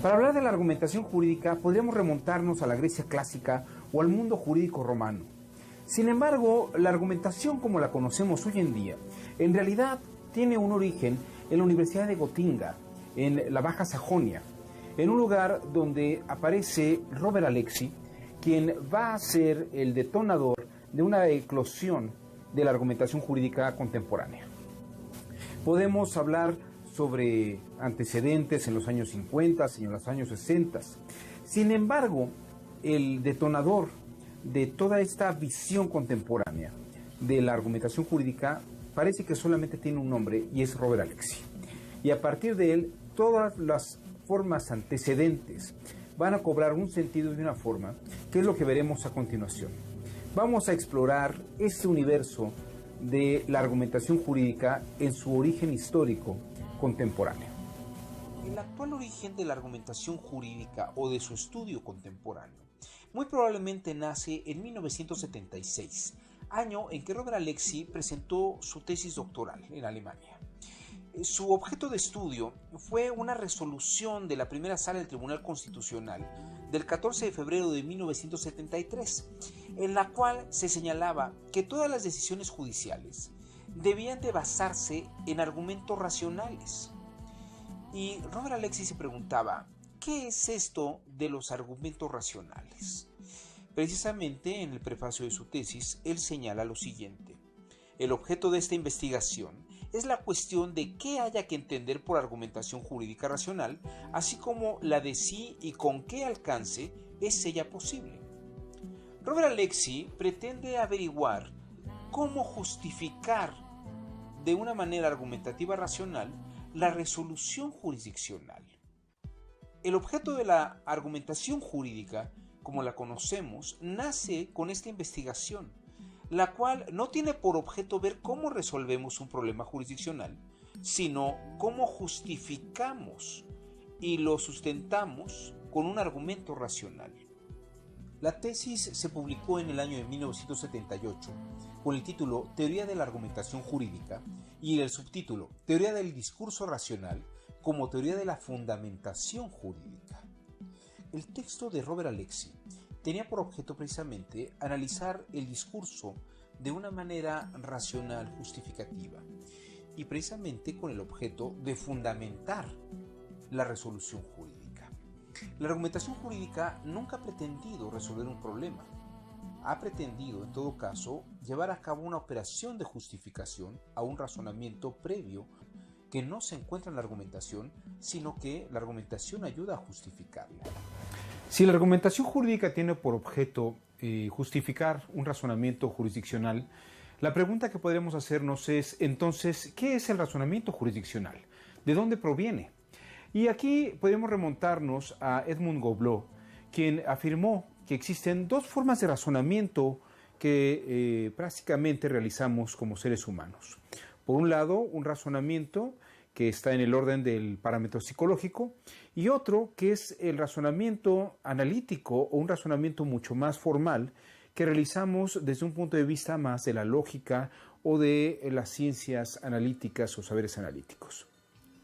Para hablar de la argumentación jurídica, podríamos remontarnos a la Grecia clásica o al mundo jurídico romano. Sin embargo, la argumentación como la conocemos hoy en día, en realidad tiene un origen en la Universidad de Gotinga, en la Baja Sajonia, en un lugar donde aparece Robert Alexy, quien va a ser el detonador de una eclosión de la argumentación jurídica contemporánea. Podemos hablar sobre antecedentes en los años 50 y en los años 60. Sin embargo, el detonador de toda esta visión contemporánea de la argumentación jurídica parece que solamente tiene un nombre y es Robert Alexy. Y a partir de él, todas las formas antecedentes van a cobrar un sentido y una forma, que es lo que veremos a continuación. Vamos a explorar este universo de la argumentación jurídica en su origen histórico contemporáneo. El actual origen de la argumentación jurídica o de su estudio contemporáneo muy probablemente nace en 1976, año en que Robert Alexy presentó su tesis doctoral en Alemania. Su objeto de estudio fue una resolución de la primera sala del Tribunal Constitucional del 14 de febrero de 1973, en la cual se señalaba que todas las decisiones judiciales debían de basarse en argumentos racionales. Y Robert Alexy se preguntaba, ¿qué es esto de los argumentos racionales? Precisamente en el prefacio de su tesis, él señala lo siguiente: el objeto de esta investigación es la cuestión de qué haya que entender por argumentación jurídica racional, así como la de si y con qué alcance es ella posible. Robert Alexy pretende averiguar cómo justificar de una manera argumentativa racional la resolución jurisdiccional. El objeto de la argumentación jurídica, como la conocemos, nace con esta investigación, la cual no tiene por objeto ver cómo resolvemos un problema jurisdiccional, sino cómo justificamos y lo sustentamos con un argumento racional. La tesis se publicó en el año de 1978 con el título Teoría de la argumentación jurídica y el subtítulo Teoría del discurso racional como teoría de la fundamentación jurídica. El texto de Robert Alexy tenía por objeto precisamente analizar el discurso de una manera racional justificativa y precisamente con el objeto de fundamentar la resolución jurídica. La argumentación jurídica nunca ha pretendido resolver un problema. Ha pretendido, en todo caso, llevar a cabo una operación de justificación a un razonamiento previo que no se encuentra en la argumentación, sino que la argumentación ayuda a justificarla. Si la argumentación jurídica tiene por objeto justificar un razonamiento jurisdiccional, la pregunta que podríamos hacernos es, entonces, ¿qué es el razonamiento jurisdiccional? ¿De dónde proviene? Y aquí podemos remontarnos a Edmund Goblet, quien afirmó que existen dos formas de razonamiento que prácticamente realizamos como seres humanos. Por un lado, un razonamiento que está en el orden del parámetro psicológico, y otro que es el razonamiento analítico o un razonamiento mucho más formal que realizamos desde un punto de vista más de la lógica o de las ciencias analíticas o saberes analíticos.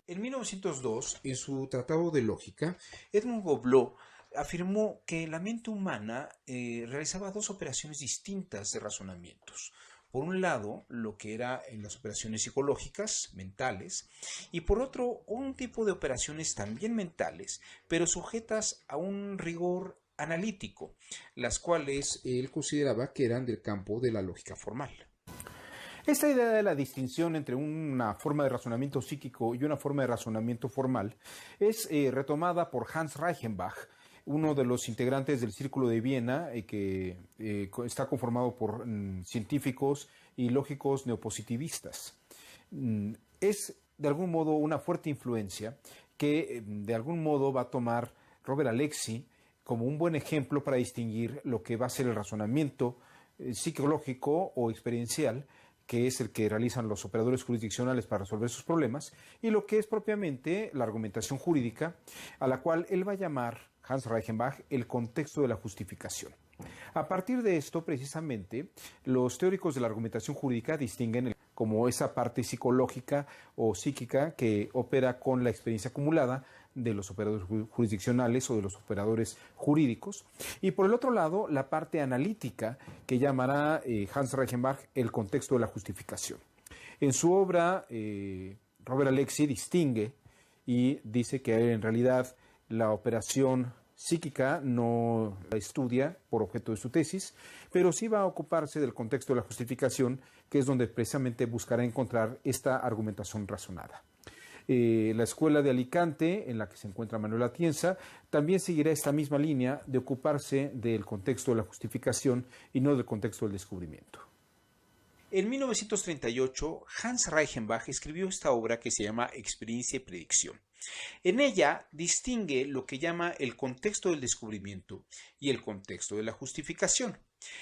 En 1902, en su Tratado de Lógica, Edmund Goblet afirmó que la mente humana realizaba dos operaciones distintas de razonamientos. Por un lado, lo que era en las operaciones psicológicas, mentales, y por otro, un tipo de operaciones también mentales, pero sujetas a un rigor analítico, las cuales él consideraba que eran del campo de la lógica formal. Esta idea de la distinción entre una forma de razonamiento psíquico y una forma de razonamiento formal es retomada por Hans Reichenbach, uno de los integrantes del Círculo de Viena, que está conformado por científicos y lógicos neopositivistas. Es de algún modo una fuerte influencia que de algún modo va a tomar Robert Alexy como un buen ejemplo para distinguir lo que va a ser el razonamiento psicológico o experiencial, que es el que realizan los operadores jurisdiccionales para resolver sus problemas, y lo que es propiamente la argumentación jurídica, a la cual él va a llamar, Hans Reichenbach, el contexto de la justificación. A partir de esto, precisamente, los teóricos de la argumentación jurídica distinguen como esa parte psicológica o psíquica que opera con la experiencia acumulada de los operadores jurisdiccionales o de los operadores jurídicos. Y por el otro lado, la parte analítica que llamará Hans Reichenbach el contexto de la justificación. En su obra, Robert Alexy distingue y dice que en realidad la operación psíquica no la estudia por objeto de su tesis, pero sí va a ocuparse del contexto de la justificación, que es donde precisamente buscará encontrar esta argumentación razonada. La Escuela de Alicante, en la que se encuentra Manuel Atienza, también seguirá esta misma línea de ocuparse del contexto de la justificación y no del contexto del descubrimiento. En 1938, Hans Reichenbach escribió esta obra que se llama Experiencia y Predicción. En ella distingue lo que llama el contexto del descubrimiento y el contexto de la justificación.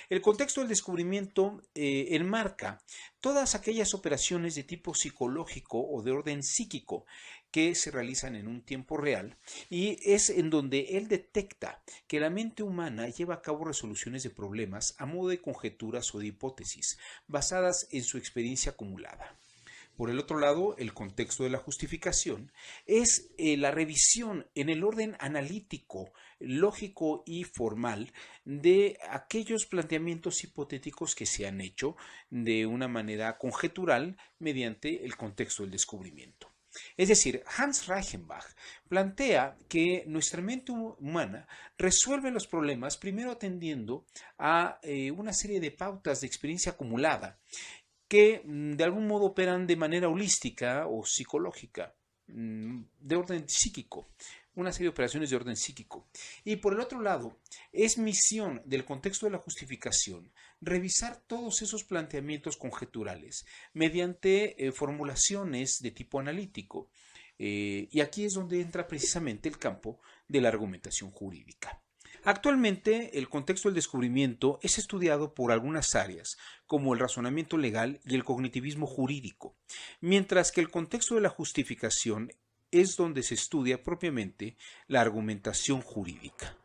El contexto del descubrimiento enmarca todas aquellas operaciones de tipo psicológico o de orden psíquico que se realizan en un tiempo real, y es en donde él detecta que la mente humana lleva a cabo resoluciones de problemas a modo de conjeturas o de hipótesis basadas en su experiencia acumulada. Por el otro lado, el contexto de la justificación es la revisión en el orden analítico, lógico y formal de aquellos planteamientos hipotéticos que se han hecho de una manera conjetural mediante el contexto del descubrimiento. Es decir, Hans Reichenbach plantea que nuestra mente humana resuelve los problemas primero atendiendo a una serie de pautas de experiencia acumulada que de algún modo operan de manera holística o psicológica, de orden psíquico, una serie de operaciones de orden psíquico. Y por el otro lado, es misión del contexto de la justificación revisar todos esos planteamientos conjeturales mediante formulaciones de tipo analítico. Y aquí es donde entra precisamente el campo de la argumentación jurídica. Actualmente, el contexto del descubrimiento es estudiado por algunas áreas, como el razonamiento legal y el cognitivismo jurídico, mientras que el contexto de la justificación es donde se estudia propiamente la argumentación jurídica.